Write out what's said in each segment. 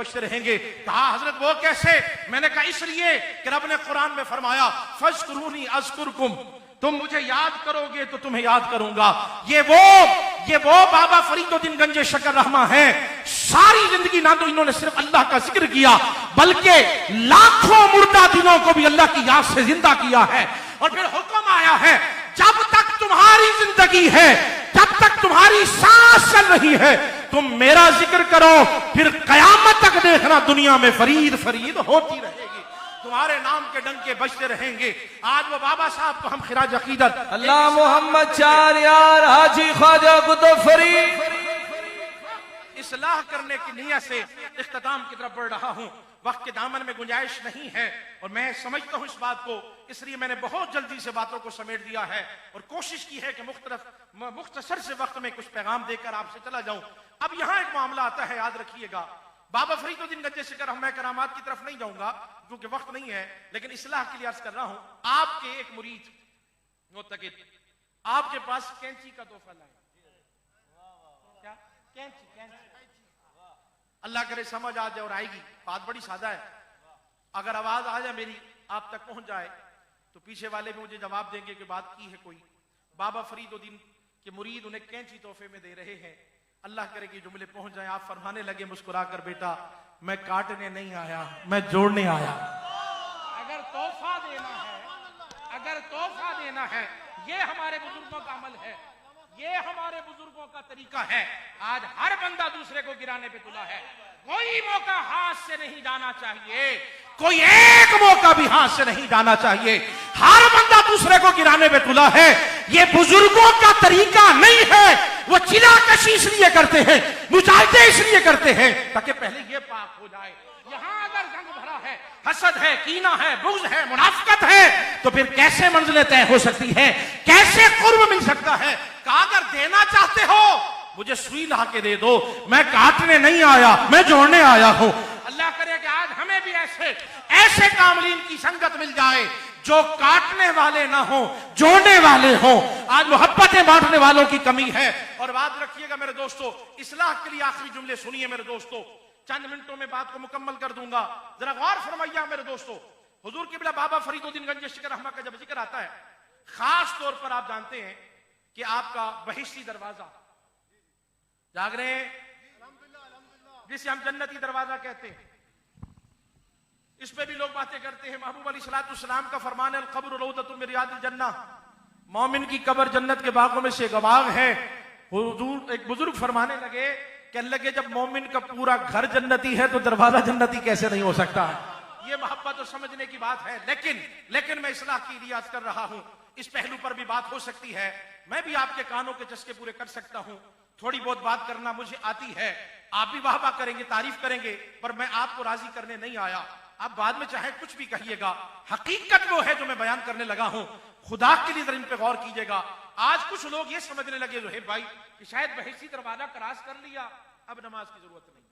बचते रहेंगे। कहा हजरत वो कैसे? मैंने कहा इसलिए कि रब ने कुरान में फरमाया फज़कुरूनी अज़कुरकुम, तुम मुझे याद करोगे तो तुम्हें याद करूंगा। ये वो बाबा फरीदुद्दीन गंजे शकर रहमा है। सारी जिंदगी ना तो इन्होंने सिर्फ अल्लाह का जिक्र किया बल्कि लाखों मुर्दा दिनों को भी अल्लाह की याद से जिंदा किया है। और फिर हुक्म आया है जब तक तुम्हारी जिंदगी है, जब तक तुम्हारी सांस चल रही है, तुम मेरा जिक्र करो, फिर कयामत तक देखना दुनिया में फरीद फरीद होती रहेगी, तुम्हारे नाम के डंके बजते रहेंगे। आज वो बाबा साहब को हम खिराज अकीदत अल्लाह मोहम्मद चार यार हाजी ख्वाजा कुतुब फरीद इस्लाह करने की नियत से इख्तिताम की तरफ बढ़ रहा हूं। वक्त के दामन में गुंजाइश नहीं है और मैं समझता हूं इस बात को, इसलिए मैंने बहुत जल्दी से बातों को समेट दिया है और कोशिश की है कि मुख्तसर से वक्त में कुछ पैगाम देकर आपसे चला जाऊं। अब यहां एक मामला आता है, याद रखिएगा। बाबा फरीदुद्दीन गंजे शकर मैं करामात की तरफ नहीं जाऊंगा क्योंकि वक्त नहीं है, लेकिन इस्लाह के लिए अर्ज कर रहा हूं। आपके एक मुरीद मुतक़िद आपके पास कैंची का तोहफा लाए। क्या? कैंची। अल्लाह करे समझ आ जाए और आएगी। बात बड़ी सादा है, अगर आवाज आ जाए मेरी आप तक पहुंच जाए तो पीछे वाले भी मुझे जवाब देंगे कि बात की है कोई। बाबा फरीदुद्दीन के मुरीद उन्हें कैंची तोहफे में दे रहे हैं। अल्लाह करे कि जुमले पहुंच जाए। आप फरमाने लगे मुस्कुराकर, बेटा मैं काटने नहीं आया, मैं जोड़ने आया। अगर तोहफा देना है, ये हमारे बुजुर्गों का अमल है, ये हमारे बुजुर्गों का तरीका है। आज हर बंदा दूसरे को गिराने पे तुला है। कोई मौका हाथ से नहीं जाना चाहिए, कोई एक मौका भी हाथ से नहीं जाना चाहिए। हर बंदा दूसरे को गिराने पे तुला है। ये बुजुर्गों का तरीका नहीं है। वो चिल्लाकशी इसलिए करते हैं, मुजाहिदे इसलिए करते हैं ताकि पहले ये पाक हो जाए। यहां अगर जंग भरा है, हसद है, कीना है, बुग़्ज़ है, मुनाफ़िक़त है, तो फिर कैसे मंजिलें तय हो सकती है, कैसे कुर्ब मिल सकता है। कहा अगर देना चाहते हो मुझे सुई ला के दे दो, मैं काटने नहीं आया, मैं जोड़ने आया हूं। अल्लाह करे कि आज हमें भी ऐसे कामलीन की संगत मिल जाए जो काटने वाले ना हो, जोड़ने वाले हो। आज मोहब्बतें बांटने वालों की कमी है। और बात रखिएगा मेरे दोस्तों, इस्लाह के लिए आखिरी जुमले सुनिए मेरे दोस्तों, चंद मिनटों में बात को मुकम्मल कर दूंगा। जरा गौर फरमाइए मेरे दोस्तों, हुजूर क़िबला बाबा फरीदुद्दीन गंजे शकर रहमा का जब जिक्र आता है, खास तौर पर आप जानते हैं कि आपका बहिश्ती दरवाजा जाग रहे हैं, जिसे हम जन्नती दरवाजा कहते हैं, इस पे भी लोग बातें करते हैं। महबूब अलैहिस्सलाम का फरमान है, क़ब्र रौदतुम मिन रियादिल जन्नह, मोमिन की कब्र जन्नत के बागों में से एक बाग है। हुजूर एक बुजुर्ग फरमाने लगे, कहने लगे जब मोमिन का पूरा घर जन्नती है तो दरवाजा जन्नती कैसे नहीं हो सकता। ये मोहब्बत तो समझने की बात है, लेकिन मैं इस्लाह की रियाज कर रहा हूं। इस पहलू पर भी बात हो सकती है, मैं भी आपके कानों के चस्के पूरे कर सकता हूं। थोड़ी बहुत बात करना मुझे आती है, आप भी वाह वाह करेंगे, तारीफ करेंगे, पर मैं आपको राजी करने नहीं आया। आप बाद में चाहे कुछ भी कहिएगा, हकीकत वो है जो मैं बयान करने लगा हूं। खुदा के लिए इन पे गौर कीजिएगा। आज कुछ लोग ये समझने लगे जोहेब भाई कि शायद बहिश्ती दरवाजा क्रॉस कर लिया, अब नमाज की जरूरत नहीं।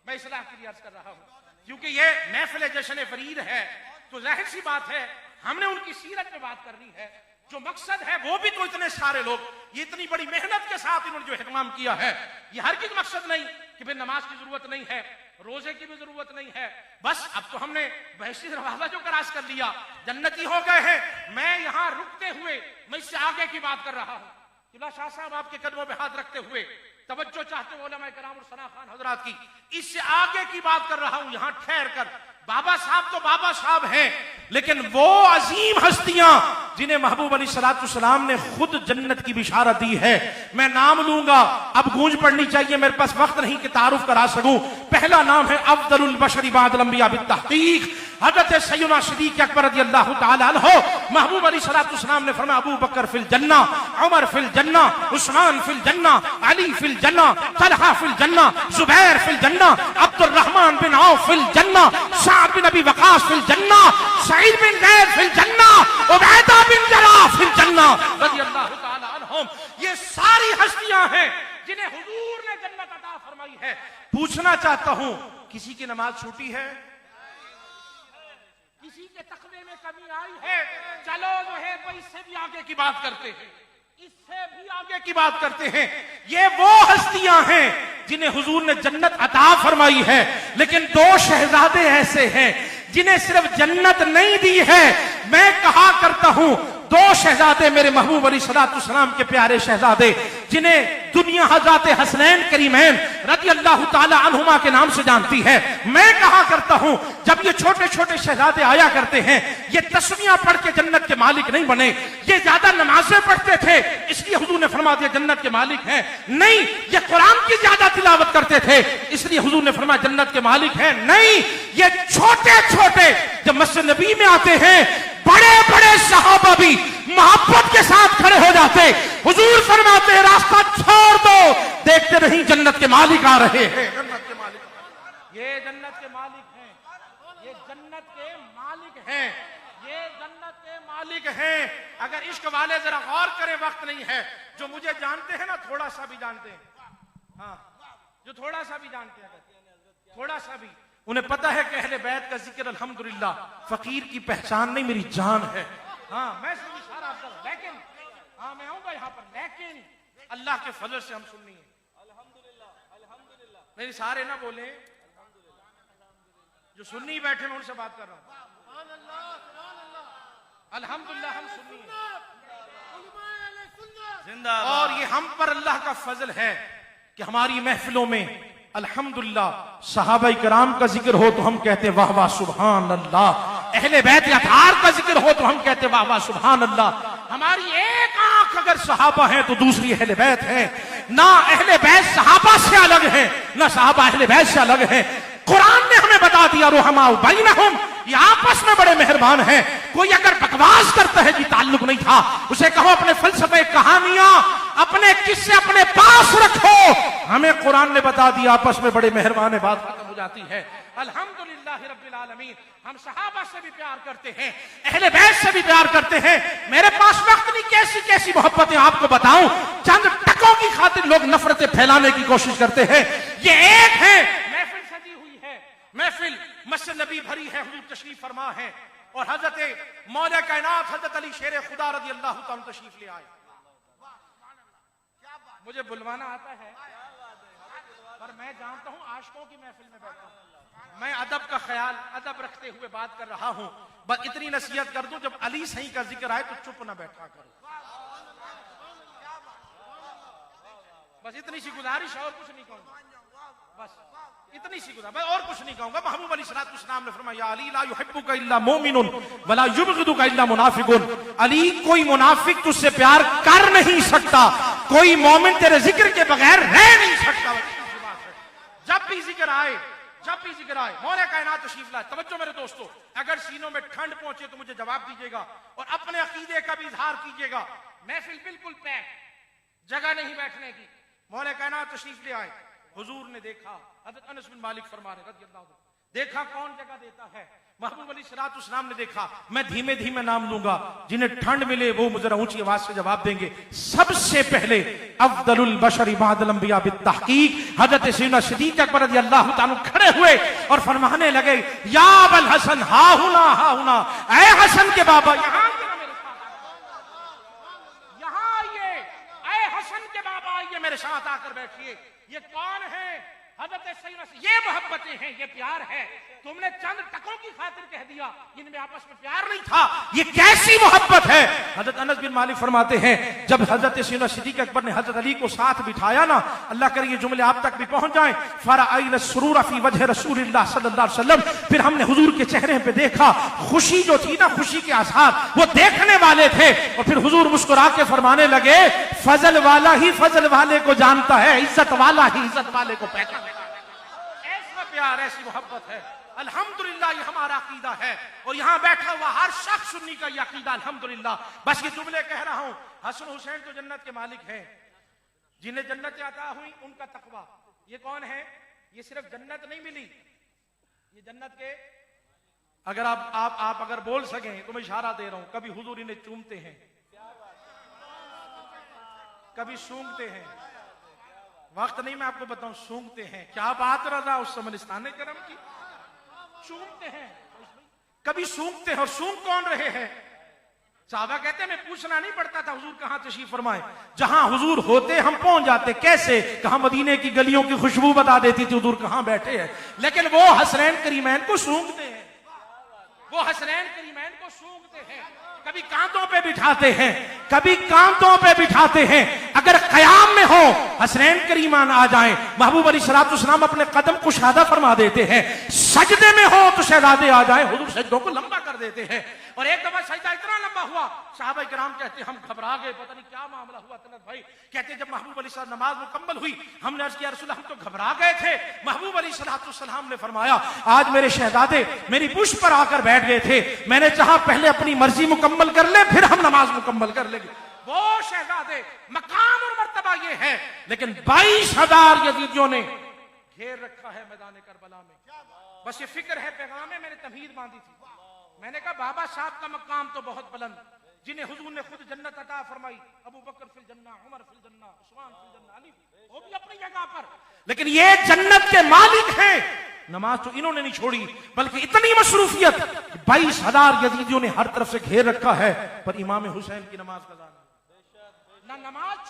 मैं इस्लाह के लिए अर्ज कर रहा हूं, क्योंकि ये महफिल जश्न फरीद है तो जाहिर सी बात है हमने उनकी सीरत में बात करनी है। जो मकसद है वो भी तो इतने सारे लोग, ये इतनी बड़ी मेहनत के साथ इन्होंने जो एहतमाम किया है, ये हर किसी मकसद नहीं कि फिर नमाज की जरूरत नहीं है, रोजे की भी जरूरत नहीं है। बस अब तो हमने बहिश्ती दरवाजा जो क्रॉस कर लिया, जन्नती हो गए हैं। मैं यहां रुकते हुए मैं इससे आगे की बात कर रहा हूं। क़िबला शाह साहब आपके कदमों पे हाथ रखते हुए तवज्जो चाहते हो उलमा किराम और सना खान हजरात की, इससे आगे की बात कर रहा हूं। यहां ठहर कर, बाबा साहब तो बाबा साहब हैं, लेकिन वो अजीम हस्तियां जिन्हें महबूब अलैहिस्सलाम ने खुद जन्नत की बिशारत दी है, मैं नाम लूंगा। अब गूंज पड़नी चाहिए, मेरे पास वक्त नहीं कि तारुफ करा सकूं। पहला नाम है अफदलुल बशरी बादल अंबिया बित्तहकीक, हजरत सैयदना सिद्दीक़ अकबर रज़ियल्लाहु तआला अन्हु। महबूब अलैहिस्सलाम ने फरमाया अबू बकर फिल जन्ना, उमर फिल जन्ना, उस्मान फिल जन्ना, अली फिल जन्ना, तलहा फिल जन्ना, जुबैर फिल जन्ना, अब्दुर्रहमान बिन औफ फिल जन्ना, साद बिन अबी वक़ास फिल जन्ना, सईद बिन ज़ैद फिल जन्ना, उबैदा बिन जराह फिल जन्ना रज़ियल्लाहु तआला अन्हुम। ये सारी हस्तियां हैं जिन्हें हुजूर ने जन्नत अता फरमाई है। पूछना चाहता हूं, किसी की नमाज छूटी है? किसी के तकवे में कमी आई है? चलो जो है इससे भी आगे की बात करते हैं। इससे भी आगे की बात करते हैं। ये वो हस्तियां हैं जिन्हें हुजूर ने जन्नत अता फरमाई है, लेकिन दो शहजादे ऐसे हैं जिन्हें सिर्फ जन्नत नहीं दी है। मैं कहा करता हूं, दो शहजादे मेरे महबूब अलैहिस्सलाम के प्यारे शहजादे, जिन्हें दुनिया हज़रत हसनैन करीमैन रज़ी अल्लाह ताला अन्हुमा के नाम से जानती है। मैं कहा करता हूं, जब ये छोटे छोटे शहजादे आया करते हैं, ये तस्वीयां पढ़ के जन्नत के मालिक नहीं बने। ये ज्यादा नमाजें पढ़ते थे इसलिए हुजूर ने फरमा दिया जन्नत के मालिक हैं। नहीं, ये कुरान की ज्यादा तिलावत करते थे इसलिए हुजूर ने फरमाया जन्नत के मालिक हैं। नहीं, ये छोटे छोटे जब मस्जिद नबी में आते हैं, बड़े बड़े सहाबा भी मोहब्बत के साथ खड़े हो जाते। हुजूर फरमाते हैं रास्ता छोड़ दो, देखते नहीं जन्नत के मालिक आ रहे हैं। जन्नत के मालिक, ये जन्नत के मालिक हैं, ये जन्नत के मालिक हैं, ये जन्नत के मालिक हैं। अगर इश्क वाले जरा गौर करें, वक्त नहीं है। जो मुझे जानते हैं ना, थोड़ा सा भी जानते हैं, हाँ, जो थोड़ा सा भी जानते हैं, थोड़ा सा भी, उन्हें पता है कि अहले बैत का जिक्र अल्हम्दुलिल्लाह फकीर की पहचान नहीं, मेरी जान है। हाँ, मैं सुनी सारा अफजल, लेकिन हाँ मैं आऊंगा यहाँ पर, लेकिन अल्लाह के फजल से हम सुन्नी है। अल्हम्दुलिल्लाह, नहीं सारे ना बोले, जो सुन्नी बैठे मैं उनसे बात कर रहा हूँ। अल्हम्दुलिल्लाह हम सुन्नी है, और ये हम पर अल्लाह का फजल है कि हमारी महफिलों में अल्हम्दुलिल्लाह सहाबा किराम का जिक्र हो तो हम कहते वाह वाह सुभान अल्लाह, अहले बैत अतार का जिक्र हो तो हम कहते वाह वाह सुभान अल्लाह। हमारी एक आंख अगर सहाबा है तो दूसरी अहले बैत है। ना अहले बैत सहाबा से अलग है, ना सहाबा अहले बैत से अलग है। कुरान ने हमें बता दिया रुहमा बैनहुम, ये आपस में बड़े मेहरबान हैं। कोई अगर बकवास करता है कि ताल्लुक नहीं था, उसे कहो अपने फलसफे कहानियां अपने किस्से अपने पास रखो। हमें कुरान ने बता दिया आपस में बड़े मेहरबान है, बात खत्म हो जाती है। अल्हम्दुलिल्लाह रब्बिल आलमीन, हम सहाबा से भी प्यार करते हैं, अहले बैत से भी प्यार करते हैं। मेरे पास वक्त नहीं, कैसी कैसी मोहब्बतें आपको बताऊं। चंद टकों की खातिर लोग नफरतें फैलाने की कोशिश करते हैं। ये एक है, महफिल सजी हुई है, महफिल मस्जिद नबी भरी है, हुजूर तशरीफ फरमा है, और हजरत मौला कायनात हजरत अली शेर खुदा रज़ी अल्लाह तआला तशरीफ ले आए। मुझे बुलवाना आता है, पर मैं जानता हूं आशिकों की महफिल में बैठा हूं, मैं अदब का ख्याल अदब रखते हुए बात कर रहा हूं। बस इतनी नसीहत कर दूं, जब अली सही का जिक्र आए तो चुप ना बैठा करो। बस इतनी सी गुजारिश, और कुछ नहीं कहूंगा, बस इतनी सी गुजारिश, और कुछ नहीं कहूंगा। महबूब अलैहिस्सलाम ने फरमाया अली ला युहिब्बुका इल्ला मोमिनुन वला युबग़िदुका इल्ला मुनाफिकुन। अली कोई मुनाफिक तुझसे प्यार कर नहीं सकता, कोई मोमिन तेरे जिक्र के बगैर रह नहीं सकता। जब भी जिक्र आए, जब भी जिक्र आए, मौला कायनात तशरीफ लाए। तवज्जो मेरे दोस्तों, अगर सीनों में ठंड पहुंचे तो मुझे जवाब दीजिएगा और अपने अकीदे का भी इजहार कीजिएगा। महफिल बिल्कुल पैक, जगह नहीं बैठने की। मौला कायनात तशरीफ ले आए, हुजूर ने देखा, हज़रत अनस बिन मालिक फरमा रहे रज़ियल्लाहु अन्हु, देखा कौन जगह देता है। महबूब अलैहिस्सलाम ने देखा, मैं धीमे धीमे नाम लूंगा, जिन्हें ठंड मिले वो मुझे ऊंची आवाज से जवाब देंगे। सबसे पहले अफदलुल बशर बअदल अंबिया बित्तहकीक हजरत सैयदना सिद्दीक़ अकबर रज़ियल्लाहु ताला खड़े हुए और फरमाने लगे या अबल हसन हा हुना हा हुना, ऐ हसन के बाबा यहाँ आइए, ऐ हसन के बाबा आइए मेरे साथ आकर बैठिए। ये कौन है? हजरत सैयदना, ये मोहब्बतें हैं, ये प्यार है। तुमने चंद टकों की खातिर कह दिया, इनमें आपस में प्यार नहीं था। ये कैसी मोहब्बत है? हजरत अनस बिन मालिक फरमाते हैं, जब हजरत सैयदना सिद्दीक़ अकबर ने हजरत अली को साथ बिठाया ना, अल्लाह करे ये जुमले आप तक भी पहुंच जाएं, फरअयना सुरूर फी वजह रसूलिल्लाह सल्लल्लाहु अलैहि वसल्लम, फिर हमने हुजूर के चेहरे पे देखा खुशी जो थी ना, खुशी के आसार वो देखने वाले थे। और फिर हुजूर मुस्कुरा के फरमाने लगे फजल वाला ही फजल वाले को जानता है, इज्जत वाला ही इज्जत वाले को पहचानता है। ऐसा प्यार, ऐसी मोहब्बत है। अल्हम्दुलिल्लाह ये हमारा अकीदा है, और यहाँ बैठा हुआ हर शख्स सुन्नी का ये अकीदा अल्हम्दुलिल्लाह। बस ये जुमले कह रहा हूँ, हसन हुसैन तो जन्नत के मालिक हैं, जिन्हें जन्नत अता हुई उनका तकवा। ये कौन है? ये सिर्फ जन्नत नहीं मिली, ये जन्नत के, अगर आप अगर बोल सकें तो मैं इशारा दे रहा हूं, कभी हुजूर इन्हें चूमते हैं, कभी सूंघते हैं। वक्त नहीं मैं आपको बताऊं, सूंघते हैं। क्या बात रहा उस समनिस्तान करम की, सूंघते हैं, कभी सूंघते हैं। और सूंघ कौन रहे हैं? साहबा कहते हैं मैं पूछना नहीं पड़ता था हुजूर कहां तशरीफ फरमाए, जहां हुजूर होते हम पहुंच जाते। कैसे? कहां मदीने की गलियों की खुशबू बता देती थी हुजूर कहां बैठे हैं। लेकिन वो हसनैन करीमैन को सूंघते हैं, वो हसनैन करीमैन को सूंघते हैं, कभी कांधों पे बिठाते हैं, कभी कांधों पे बिठाते हैं। अगर कयाम में हो हसनैन करीमान आ जाएं, महबूब अली सलाम अपने कदम कुशादा फरमा देते हैं। सजदे में हो तो शहजादे आ जाएं, हुजूर सजदों को लंबा कर देते हैं। और एक दफा सजदा इतना लंबा हुआ, सहाबा इकराम कहते हम घबरा गए, पता नहीं क्या मामला हुआ। तनत भाई कहते जब महबूब अली सलाम नमाज मुकम्मल हुई, हमने अर्ज किया रसूल हम तो घबरा गए थे। महबूब अली सलाम ने फरमाया आज मेरे शहजादे मेरी पुश पर आकर बैठ गए थे, मैंने चाहा पहले अपनी मर्जी मुकम्मल कर ले फिर हम नमाज मुकम्मल कर लेंगे। वो शहजादे मकाम और मर्तबा ये है, लेकिन 22,000 यजीदियों ने घेर रखा है मैदान करबला में। बस ये फिक्र है, पैगाम है, मैंने तमहीद बांधी थी। मैंने कहा बाबा साहब का मकाम तो बहुत बुलंद, जिन्हें हुजूर ने खुद जन्नत अता फरमाई, अबू बकर फिल जन्ना, उमर फिल जन्ना, उस्मान फिल जन्ना, अली वो भी अपनी जगह पर, लेकिन ये जन्नत के मालिक हैं। नमाज तो इन्होंने नहीं छोड़ी, बल्कि इतनी मसरूफियत 22,000 यजीदियों ने हर तरफ से घेर रखा है, पर इमाम हुसैन की नमाज कज़ा ना नमाज